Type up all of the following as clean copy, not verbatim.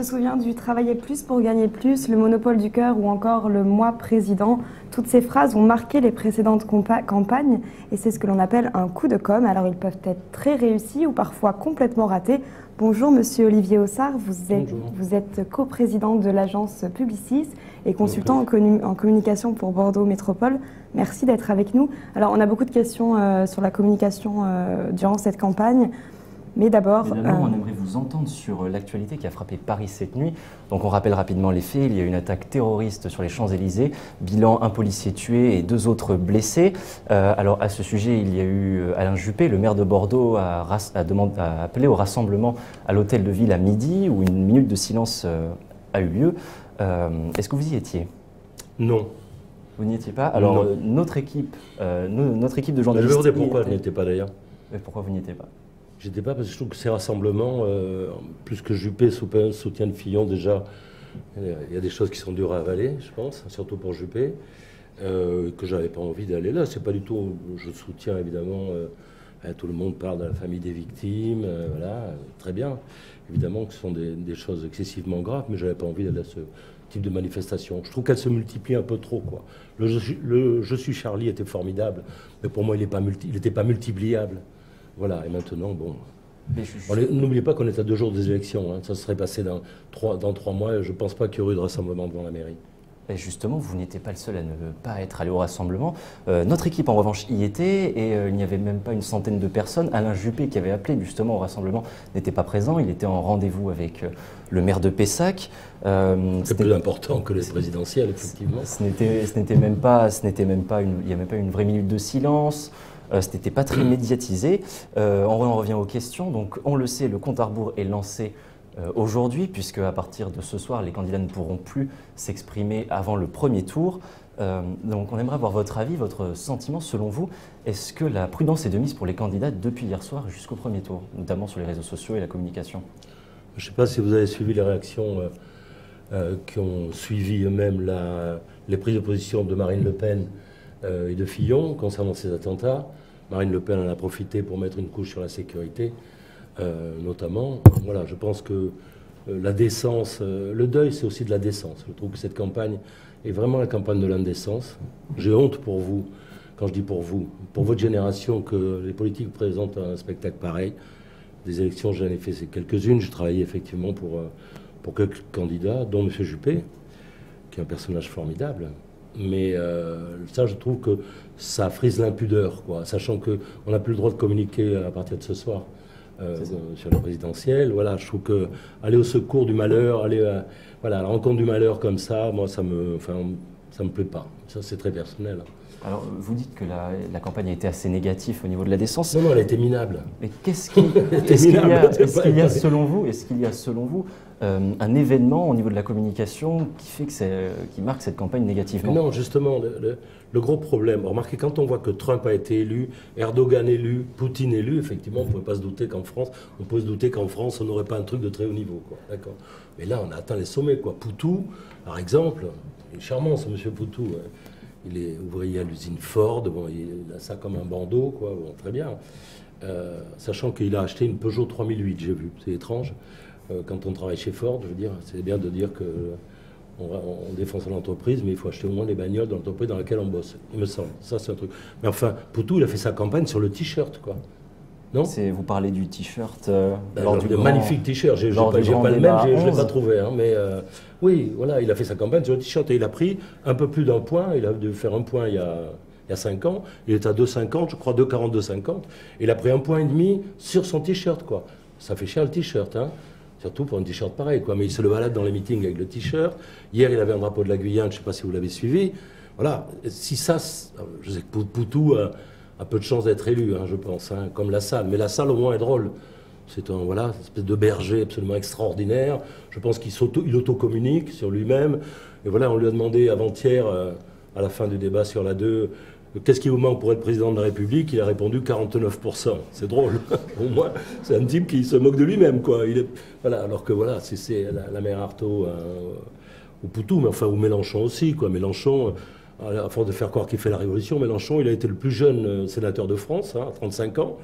se souvient du travailler plus pour gagner plus, le monopole du cœur ou encore le moi président. Toutes ces phrases ont marqué les précédentes campagnes et c'est ce que l'on appelle un coup de com'. Alors ils peuvent être très réussis ou parfois complètement ratés. Bonjour Monsieur Olivier Haussard, vous êtes coprésident de l'agence Publicis et consultant en communication pour Bordeaux Métropole. Merci d'être avec nous. Alors on a beaucoup de questions sur la communication durant cette campagne. Mais d'abord, on aimerait vous entendre sur l'actualité qui a frappé Paris cette nuit. Donc on rappelle rapidement les faits. Il y a eu une attaque terroriste sur les Champs-Élysées. Bilan, un policier tué et 2 autres blessés. Alors à ce sujet, il y a eu Alain Juppé, le maire de Bordeaux, a appelé au rassemblement à l'hôtel de ville à midi où une minute de silence a eu lieu. Est-ce que vous y étiez? Non. Vous n'y étiez pas? Alors notre équipe de journalistes... Je vais vous dire pourquoi je n'y étais pas d'ailleurs. Pourquoi vous n'y étiez pas? J'étais pas parce que je trouve que ces rassemblements, plus que Juppé soutient de Fillon, déjà, il y a des choses qui sont dures à avaler, je pense, surtout pour Juppé, que j'avais pas envie d'aller là. C'est pas du tout. Je soutiens évidemment. Tout le monde parle de la famille des victimes, voilà, très bien. Évidemment que ce sont des choses excessivement graves, mais j'avais pas envie d'aller à ce type de manifestation. Je trouve qu'elles se multiplient un peu trop, quoi. Le Je suis Charlie était formidable, mais pour moi, il n'était pas multipliable. Voilà, et maintenant, bon... N'oubliez pas qu'on est à 2 jours des élections. Hein. Ça serait passé dans 3 mois. Et je ne pense pas qu'il y aurait eu de rassemblement devant la mairie. Et justement, vous n'étiez pas le seul à ne pas être allé au rassemblement. Notre équipe, en revanche, y était et il n'y avait même pas une centaine de personnes. Alain Juppé, qui avait appelé justement au rassemblement, n'était pas présent. Il était en rendez-vous avec le maire de Pessac. C'est plus important que les présidentielles, effectivement. Il n'y a même pas une vraie minute de silence. Ce n'était pas très médiatisé. On revient aux questions. Donc, on le sait, le compte à rebours est lancé aujourd'hui, puisque à partir de ce soir, les candidats ne pourront plus s'exprimer avant le premier tour. Donc, on aimerait avoir votre avis, votre sentiment. Selon vous, est-ce que la prudence est de mise pour les candidats depuis hier soir jusqu'au premier tour, notamment sur les réseaux sociaux et la communication? Je ne sais pas si vous avez suivi les réactions qui ont suivi eux-mêmes les prises de position de Marine Le Pen et de Fillon concernant ces attentats. Marine Le Pen en a profité pour mettre une couche sur la sécurité, notamment. Voilà, je pense que la décence, le deuil, c'est aussi de la décence. Je trouve que cette campagne est vraiment la campagne de l'indécence. J'ai honte pour vous, quand je dis pour vous, pour votre génération, que les politiques présentent un spectacle pareil. Des élections, j'en ai fait quelques-unes. J'ai travaillé effectivement pour quelques candidats, dont M. Juppé, qui est un personnage formidable. Mais ça, je trouve que ça frise l'impudeur, quoi, sachant qu'on n'a plus le droit de communiquer à partir de ce soir sur la présidentielle. Voilà, je trouve que aller au secours du malheur, aller à la rencontre du malheur comme ça, moi, ça me plaît pas. Ça, c'est très personnel. Alors, vous dites que la campagne a été assez négative au niveau de la décence. Non, elle a été minable. Mais qu'est-ce qu'il y a selon vous un événement au niveau de la communication qui marque cette campagne négativement? Non, justement, le gros problème, remarquez, quand on voit que Trump a été élu, Erdogan élu, Poutine élu, effectivement, on ne pouvait pas se douter qu'en France, on n'aurait pas un truc de très haut niveau, quoi. D'accord. Mais là, on a atteint les sommets, quoi. Poutou, par exemple, il est charmant, ce monsieur Poutou. Il est ouvrier à l'usine Ford, bon, il a ça comme un bandeau, quoi. Bon, très bien. Sachant qu'il a acheté une Peugeot 3008, j'ai vu, c'est étrange. Quand on travaille chez Ford, je veux dire, c'est bien de dire qu'on défend son entreprise, mais il faut acheter au moins les bagnoles de l'entreprise dans laquelle on bosse, il me semble. Ça, c'est un truc. Mais enfin, Poutou, il a fait sa campagne sur le t-shirt, quoi. Non ? Vous parlez du t-shirt magnifique t-shirt. J'ai pas le même, je ne l'ai pas trouvé. Hein, mais oui, voilà, il a fait sa campagne sur le t-shirt et il a pris un peu plus d'un point. Il a dû faire un point il y a 5 ans. Il est à 2,50, je crois, 2,40, 2,50. Il a pris 1,5 points sur son t-shirt, quoi. Ça fait cher le t-shirt, hein. Surtout pour un t-shirt pareil, quoi. Mais il se le balade dans les meetings avec le t-shirt. Hier, il avait un drapeau de la Guyane, je ne sais pas si vous l'avez suivi. Voilà. Si ça, je sais que Poutou a peu de chance d'être élu, hein, je pense, hein, comme Lassalle. Mais Lassalle, au moins, est drôle. C'est une espèce de berger absolument extraordinaire. Je pense qu'il auto-communique sur lui-même. Et voilà, on lui a demandé avant-hier, à la fin du débat sur la 2, qu'est-ce qui vous manque pour être président de la République? Il a répondu 49%. C'est drôle. Au moins, c'est un type qui se moque de lui-même, quoi. Voilà, alors que voilà, c'est la mère Artaud ou Poutou, mais enfin, ou Mélenchon aussi, quoi. Mélenchon, à force de faire croire qu'il fait la révolution, Mélenchon, il a été le plus jeune sénateur de France, hein, à 35 ans.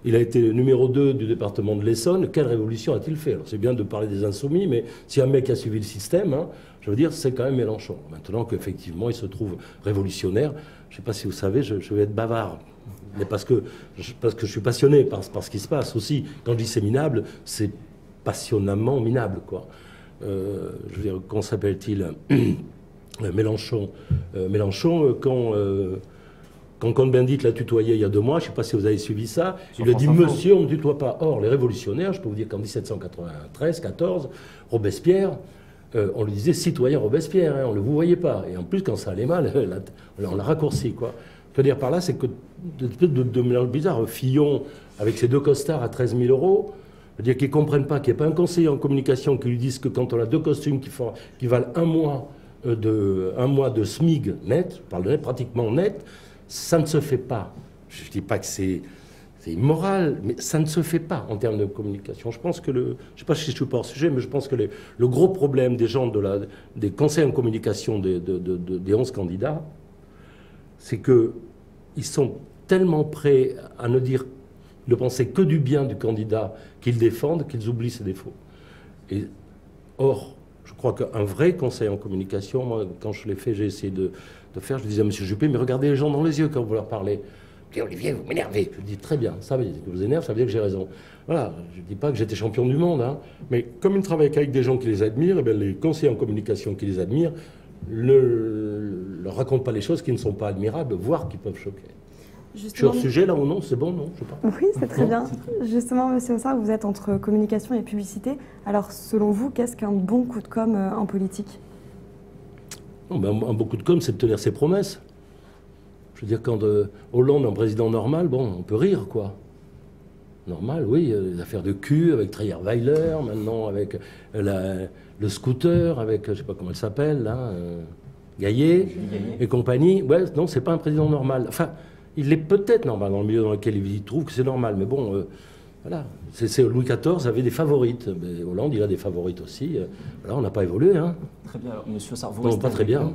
Il a été numéro 2 du département de l'Essonne. Quelle révolution a-t-il fait? Alors c'est bien de parler des insoumis, mais si un mec a suivi le système, hein, je veux dire, c'est quand même Mélenchon. Maintenant qu'effectivement, il se trouve révolutionnaire, je ne sais pas si vous savez, je vais être bavard. Mais parce que je suis passionné par ce qui se passe aussi. Quand je dis c'est minable, c'est passionnamment minable, quoi. Je veux dire, comment s'appelle-t-il? Mélenchon. Quand Cohn-Bendit l'a tutoyé il y a 2 mois, je ne sais pas si vous avez suivi ça, il lui a dit « Monsieur, on ne tutoie pas ». Or, les révolutionnaires, je peux vous dire qu'en 1793-14, Robespierre, on lui disait « Citoyen Robespierre hein, », on ne le vous voyait pas. Et en plus, quand ça allait mal, on l'a raccourci, quoi. Ce que je veux dire par là, c'est que de mélange bizarre, Fillon, avec ses 2 costards à 13 000 €, je veux dire qu'ils ne comprennent pas qu'il n'y a pas un conseiller en communication qui lui dise que quand on a 2 costumes qui valent un mois de SMIG net, je parle de net, pratiquement net, ça ne se fait pas. Je ne dis pas que c'est immoral, mais ça ne se fait pas en termes de communication. Je pense que je ne sais pas si je suis pas hors sujet, mais je pense que le gros problème des gens des conseils en communication des 11 candidats, c'est qu'ils sont tellement prêts à ne penser que du bien du candidat qu'ils défendent, qu'ils oublient ses défauts. Or, je crois qu'un vrai conseil en communication, moi, quand je l'ai fait, j'ai essayé de faire, je disais à M. Juppé, mais regardez les gens dans les yeux quand vous leur parlez. Je dis, Olivier, vous m'énervez. Je dis, très bien, ça veut dire que vous énerve, ça veut dire que j'ai raison. Voilà, je ne dis pas que j'étais champion du monde, hein, mais comme ils travaillent avec des gens qui les admirent, eh bien, les conseillers en communication qui les admirent leur racontent pas les choses qui ne sont pas admirables, voire qui peuvent choquer. Justement, je suis hors sujet là ou non? C'est bon, non? Je sais pas. Oui, c'est très bien. Justement, monsieur Haussard, vous êtes entre communication et publicité. Alors, selon vous, qu'est-ce qu'un bon coup de com' en politique? Non, ben, un bon coup de com', c'est de tenir ses promesses. Je veux dire, quand Hollande est un président normal, bon, on peut rire, quoi. Normal, oui, les affaires de cul avec Trierweiler, maintenant avec le scooter, avec, je ne sais pas comment elle s'appelle, là, Gaillet et compagnie. Ouais, non, c'est pas un président normal. Enfin, il est peut-être normal dans le milieu dans lequel il trouve que c'est normal, mais bon, voilà. Louis XIV avait des favorites. Mais Hollande, il a des favorites aussi. Voilà, on n'a pas évolué. Hein. Très bien. Alors, monsieur Haussard, vous non, pas très bien.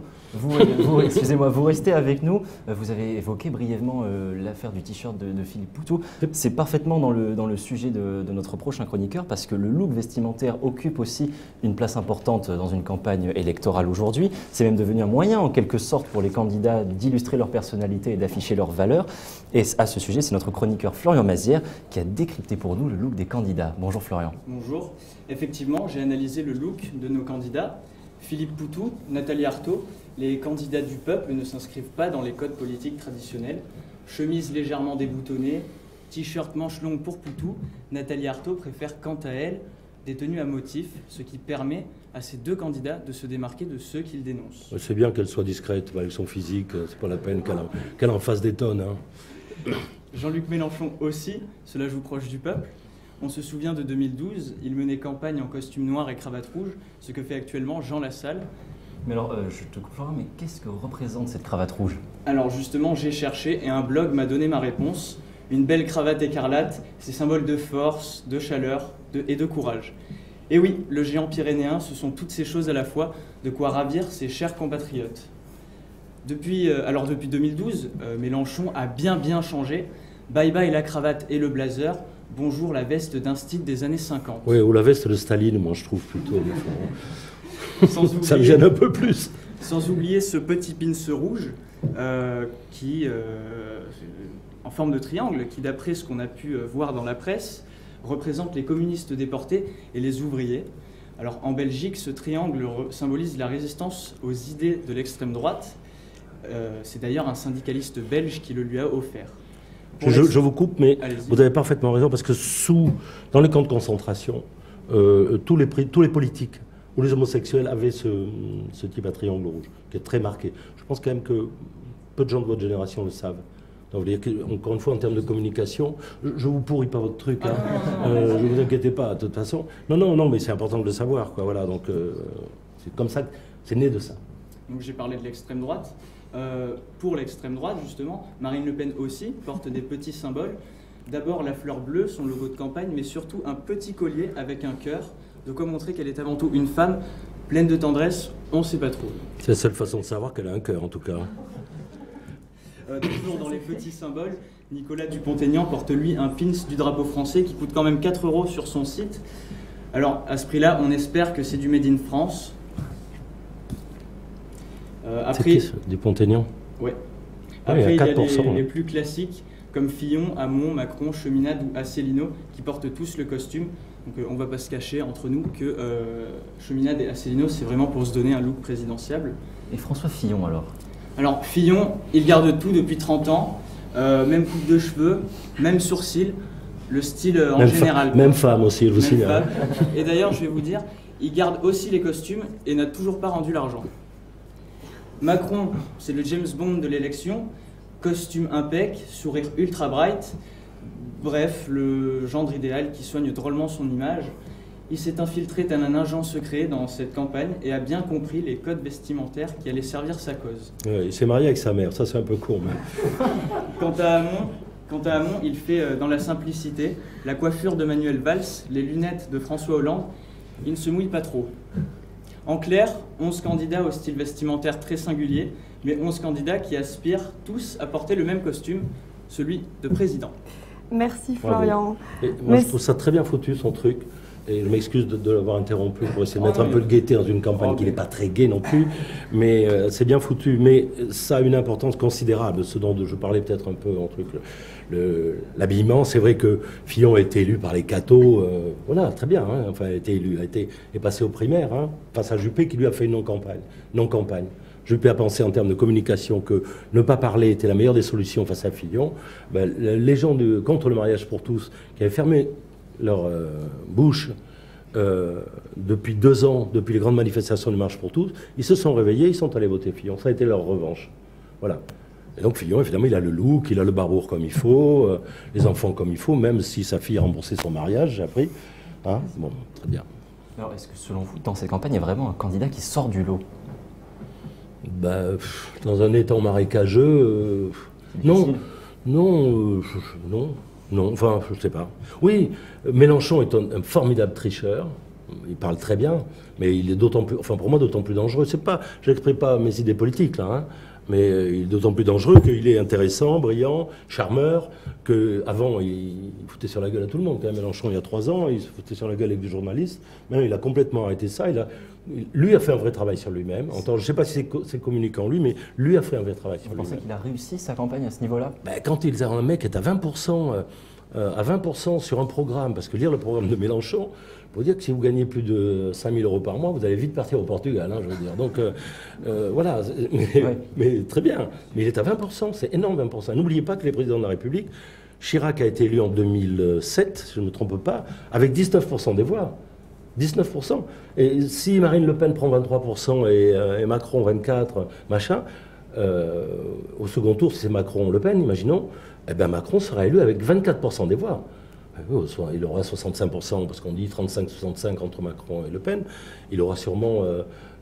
Excusez-moi, vous restez avec nous. Vous avez évoqué brièvement l'affaire du t-shirt de Philippe Poutou. C'est parfaitement dans le sujet de notre prochain chroniqueur, parce que le look vestimentaire occupe aussi une place importante dans une campagne électorale aujourd'hui. C'est même devenu un moyen, en quelque sorte, pour les candidats d'illustrer leur personnalité et d'afficher leurs valeurs. Et à ce sujet, c'est notre chroniqueur Florian Mazière qui a décrypté pour nous le look des candidats. Bonjour Florian. Bonjour. Effectivement, j'ai analysé le look de nos candidats. Philippe Poutou, Nathalie Arthaud, les candidats du peuple ne s'inscrivent pas dans les codes politiques traditionnels. Chemise légèrement déboutonnée, t-shirt manche longue pour Poutou, Nathalie Arthaud préfère quant à elle des tenues à motifs, ce qui permet à ces 2 candidats de se démarquer de ceux qu'ils dénoncent. C'est bien qu'elle soit discrète avec son physique, c'est pas la peine qu'elle en fasse des tonnes. Hein. Jean-Luc Mélenchon aussi, cela joue proche du peuple. On se souvient de 2012, il menait campagne en costume noir et cravate rouge, ce que fait actuellement Jean Lassalle. Mais alors, je te comprends, mais qu'est-ce que représente cette cravate rouge? Alors justement, j'ai cherché et un blog m'a donné ma réponse. Une belle cravate écarlate, c'est symbole de force, de chaleur et de courage. Et oui, le géant pyrénéen, ce sont toutes ces choses à la fois, de quoi ravir ses chers compatriotes. Depuis 2012, Mélenchon a bien changé. Bye bye la cravate et le blazer. Bonjour la veste d'instit des années 50. Oui, ou la veste de Staline, moi je trouve plutôt. Ça me gêne un peu plus. Sans oublier ce petit pince rouge qui, en forme de triangle, qui d'après ce qu'on a pu voir dans la presse, représente les communistes déportés et les ouvriers. Alors en Belgique, ce triangle symbolise la résistance aux idées de l'extrême droite. C'est d'ailleurs un syndicaliste belge qui le lui a offert. Je vous coupe, mais vous avez parfaitement raison, parce que dans les camps de concentration, tous les politiques ou les homosexuels avaient ce type à triangle rouge, qui est très marqué. Je pense quand même que peu de gens de votre génération le savent. Donc, encore une fois, en termes de communication, je vous pourris pas votre truc, hein. Ne vous inquiétez pas, de toute façon. Non, mais c'est important de le savoir, quoi. Voilà, donc c'est comme ça, c'est né de ça. Donc j'ai parlé de l'extrême droite. Pour l'extrême droite, justement, Marine Le Pen aussi porte des petits symboles. D'abord la fleur bleue, son logo de campagne, mais surtout un petit collier avec un cœur, de quoi montrer qu'elle est avant tout une femme pleine de tendresse, on ne sait pas trop. C'est la seule façon de savoir qu'elle a un cœur, en tout cas. Toujours dans les petits symboles, Nicolas Dupont-Aignan porte lui un pins du drapeau français qui coûte quand même 4 € sur son site. Alors à ce prix-là, on espère que c'est du Made in France. Après, Dupont-Aignan. Ouais. Ah, Après, il y a il y a 4%, les plus classiques comme Fillon, Hamon, Macron, Cheminade ou Asselineau qui portent tous le costume. Donc on ne va pas se cacher entre nous que Cheminade et Asselineau, c'est vraiment pour se donner un look présidentiable. Et François Fillon alors? Alors Fillon, il garde tout depuis 30 ans, même coupe de cheveux, même sourcils, le style en général. Même femme aussi, je vous signale. Et d'ailleurs, je vais vous dire, il garde aussi les costumes et n'a toujours pas rendu l'argent. Macron, c'est le James Bond de l'élection, costume impec, sourire ultra bright, bref, le gendre idéal qui soigne drôlement son image. Il s'est infiltré tel un agent secret dans cette campagne et a bien compris les codes vestimentaires qui allaient servir sa cause. Il s'est marié avec sa mère, ça c'est un peu court. Mais... Quant à Hamon, il fait dans la simplicité la coiffure de Manuel Valls, les lunettes de François Hollande. Il ne se mouille pas trop. En clair, 11 candidats au style vestimentaire très singulier, mais 11 candidats qui aspirent tous à porter le même costume, celui de président. Merci Florian. Moi je trouve ça très bien foutu son truc. Et je m'excuse de l'avoir interrompu pour essayer de mettre un peu de gaieté dans une campagne qui n'est pas très gaie non plus, mais c'est bien foutu. Mais ça a une importance considérable, ce dont je parlais peut-être un peu en truc, l'habillement. C'est vrai que Fillon a été élu par les cathos, voilà, très bien, hein, enfin, a été élu, est passé aux primaires, hein, face à Juppé qui lui a fait une non-campagne. Juppé a pensé en termes de communication que ne pas parler était la meilleure des solutions face à Fillon. Ben, les gens contre le mariage pour tous, qui avaient fermé leur bouche depuis 2 ans, depuis les grandes manifestations de Marche pour tous, ils se sont réveillés, ils sont allés voter Fillon. Ça a été leur revanche. Voilà. Et donc Fillon, évidemment, il a le look, il a le barour comme il faut, les enfants comme il faut, même si sa fille a remboursé son mariage, j'ai appris. Hein, bon, très bien. Alors, est-ce que selon vous, dans cette campagne, il y a vraiment un candidat qui sort du lot? Bah, dans un étang marécageux, non. Non, enfin, je ne sais pas. Oui, Mélenchon est un formidable tricheur. Il parle très bien, mais il est d'autant plus, enfin pour moi, d'autant plus dangereux. C'est pas, je n'exprime pas mes idées politiques là, hein, mais il est d'autant plus dangereux qu'il est intéressant, brillant, charmeur, qu'avant il foutait sur la gueule à tout le monde. Quand même, Mélenchon, il y a 3 ans, il se foutait sur la gueule avec des journalistes. Maintenant, il a complètement arrêté ça. Lui a fait un vrai travail sur lui-même. Je ne sais pas si c'est communicant lui, mais lui a fait un vrai travail sur lui-même. Vous pensez qu'il a réussi sa campagne à ce niveau-là? Ben, quand un mec est à 20% sur un programme, parce que lire le programme de Mélenchon, il faut dire que si vous gagnez plus de 5 000 € par mois, vous allez vite partir au Portugal, hein, je veux dire. Donc voilà, mais très bien. Mais il est à 20%, c'est énorme 20%. N'oubliez pas que les présidents de la République, Chirac a été élu en 2007, si je ne me trompe pas, avec 19% des voix. 19%. Et si Marine Le Pen prend 23% et Macron 24%, machin, au second tour, si c'est Macron-Le Pen, imaginons, eh ben Macron sera élu avec 24% des voix. Il aura 65%, parce qu'on dit 35-65 entre Macron et Le Pen. Il aura sûrement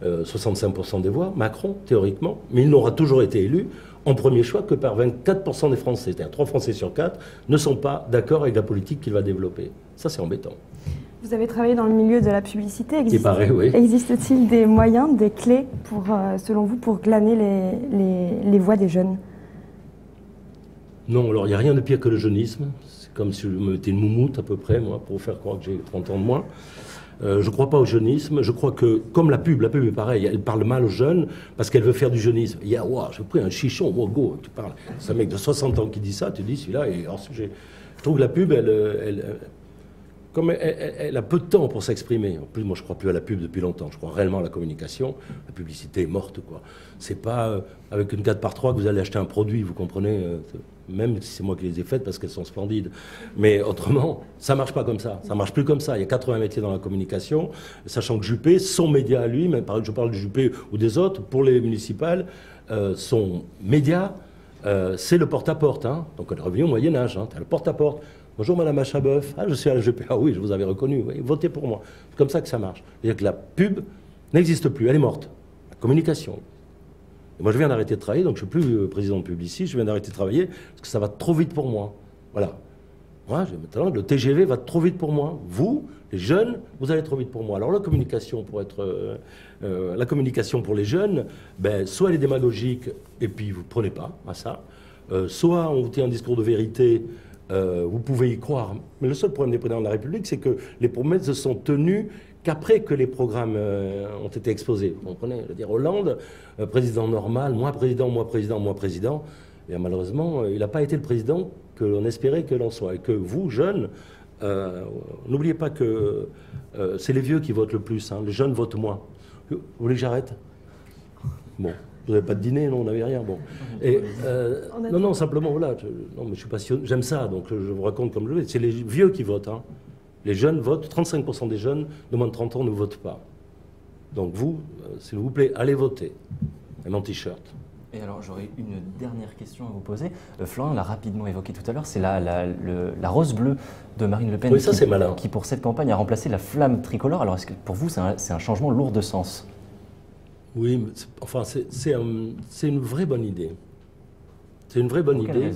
65% des voix, Macron, théoriquement. Mais il n'aura toujours été élu en premier choix que par 24% des Français. C'est-à-dire 3 Français sur 4 ne sont pas d'accord avec la politique qu'il va développer. Ça, c'est embêtant. Vous avez travaillé dans le milieu de la publicité. Oui. Existe-t-il des moyens, des clés, selon vous, pour glaner les voix des jeunes? Non, alors il n'y a rien de pire que le jeunisme. C'est comme si je me mettais une moumoute à peu près, moi, pour faire croire que j'ai 30 ans de moins. Je ne crois pas au jeunisme. Je crois que, comme la pub est pareille, elle parle mal aux jeunes parce qu'elle veut faire du jeunisme. Il y a, j'ai pris un chichon, go, tu parles. C'est un mec de 60 ans qui dit ça, tu dis, celui-là est hors sujet. Je trouve que la pub, comme elle a peu de temps pour s'exprimer. En plus, moi, je ne crois plus à la pub depuis longtemps. Je crois réellement à la communication. La publicité est morte, quoi. C'est pas avec une 4x3 que vous allez acheter un produit, vous comprenez, même si c'est moi qui les ai faites parce qu'elles sont splendides. Mais autrement, ça marche pas comme ça. Ça marche plus comme ça. Il y a 80 métiers dans la communication, sachant que Juppé, son média à lui, même je parle de Juppé ou des autres, pour les municipales, son média, c'est le porte-à-porte. Hein. Donc, on est revenu au Moyen-Âge. Hein. Tu as le porte-à-porte. Bonjour Madame Achaboeuf, je suis à la GP. Ah oui, je vous avais reconnu, oui, votez pour moi. C'est comme ça que ça marche. C'est-à-dire que la pub n'existe plus, elle est morte. La communication. Et moi je viens d'arrêter de travailler, donc je ne suis plus président de Publicis, je viens d'arrêter de travailler parce que ça va trop vite pour moi. Voilà. Moi, maintenant, le TGV va trop vite pour moi. Vous, les jeunes, vous allez trop vite pour moi. Alors la communication pour les jeunes, ben, soit elle est démagogique et puis vous ne prenez pas à ça, soit on vous tient un discours de vérité, vous pouvez y croire. Mais le seul problème des présidents de la République, c'est que les promesses ne sont tenues qu'après que les programmes ont été exposés. Vous comprenez? C'est-à-dire Hollande, président normal, moi président, moi président, moi président. Et malheureusement, il n'a pas été le président que l'on espérait que l'on soit. Et que vous, jeunes, n'oubliez pas que c'est les vieux qui votent le plus. Hein. Les jeunes votent moins. Vous voulez que j'arrête? Bon. Vous n'avez pas de dîner, non, on n'avait rien. Bon. Et, non, simplement, voilà. Non, mais je suis passionné, j'aime ça, donc je vous raconte comme je veux. C'est les vieux qui votent. Hein. Les jeunes votent, 35% des jeunes de moins de 30 ans ne votent pas. Donc vous, s'il vous plaît, allez voter. Et mon t-shirt. Et alors, j'aurais une dernière question à vous poser. Florent l'a rapidement évoqué tout à l'heure, c'est la rose bleue de Marine Le Pen oui, ça, c'est malin. Qui, pour cette campagne, a remplacé la flamme tricolore. Alors, est-ce que pour vous, c'est un changement lourd de sens? Oui, mais enfin, c'est une vraie bonne idée. C'est une vraie bonne idée.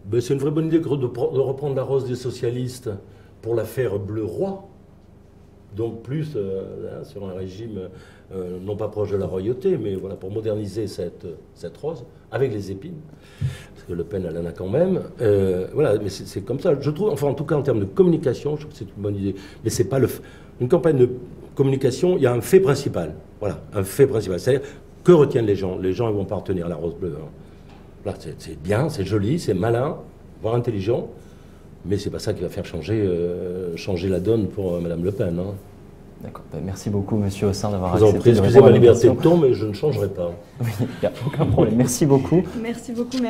Ben, c'est une vraie bonne idée de reprendre la rose des socialistes pour la faire bleu roi. Donc plus sur un régime non pas proche de la royauté, mais voilà, pour moderniser cette rose, avec les épines, parce que Le Pen, elle en a quand même. Voilà, mais c'est comme ça. Je trouve, enfin en tout cas en termes de communication, je trouve que c'est une bonne idée. Mais c'est pas une campagne de communication, il y a un fait principal. Voilà, un fait principal. C'est-à-dire, que retiennent les gens? Les gens, ils vont pas retenir la rose bleue. Hein. Là, c'est bien, c'est joli, c'est malin, voire intelligent, mais c'est pas ça qui va faire changer la donne pour Madame Le Pen. Hein. D'accord. Ben, merci beaucoup, Monsieur Hossin, d'avoir accepté de répondre. Excusez ma liberté de ton, mais je ne changerai pas. Oui, il n'y a aucun problème. Merci beaucoup. Merci beaucoup.